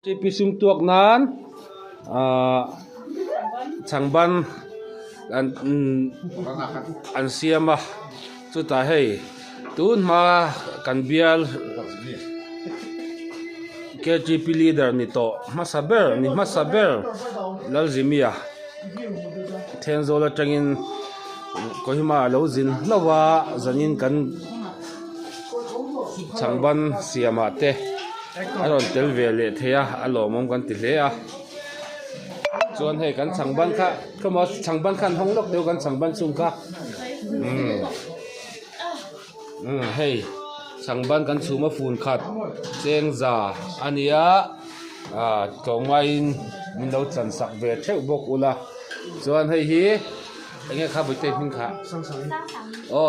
GP sung tuak nan changban an siama chu ta hei tun ma kan bial KGP leader ni to masaber lalzimia tenzola tangin kohima lozin lawa zanin kan changban siama te aron telvele theya alomom kan tilea chuan hei kan changban kha kamo changban khan honglok deu kan changban chung kha hei changban kan chuma phun khat chengza ania tongain minlo chan sak ve theu bok ula chuan hei hi enge kha boite hing kha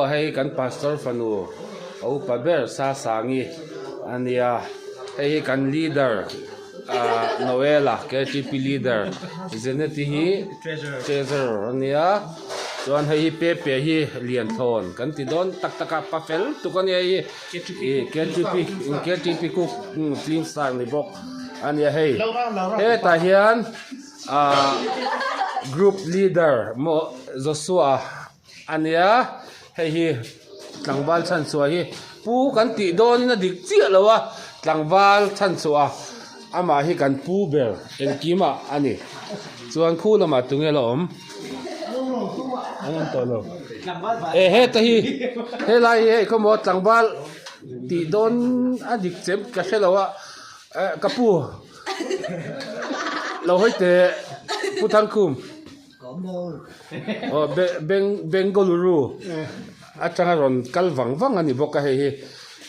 hei kan pastor fanu au paber sa sangi ania hei kan leader Noela KGP leader zeneti hi treasure ania chuan hei pepe hi lian thon kan ti don tak taka pafel tu kan hi KGP ku film star ni bok ania hei he ta hian group leader mo Joshua ania hei hi tlangwal chan chua hi pu kan ti don na dik chia lawa tlangwal chan chua ama hi kan pu ber en kima ani chuan khu lama tungelo om angan to lo he ta hi he lai he khomo tlangwal ti don adik chem ka helawa kapu lo hoite puthangkhum Bengaluru atanga ron kalwangwang ani boka he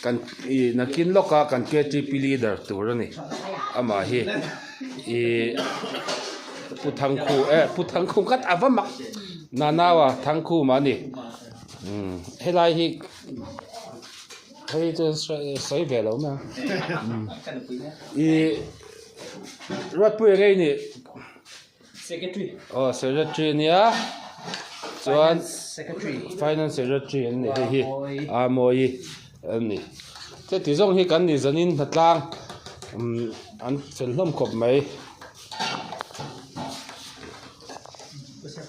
kan nakin loka kan KGP leader turani ama hi puthangkhu kat awamak nanawa thangkhu mani helai hi hei to soi velo ma ratpu ngai ni secretary nia chuan finance secretary ani hi moi ani te ti zong hi kan ni zanin hatlang an chelhlom khop mai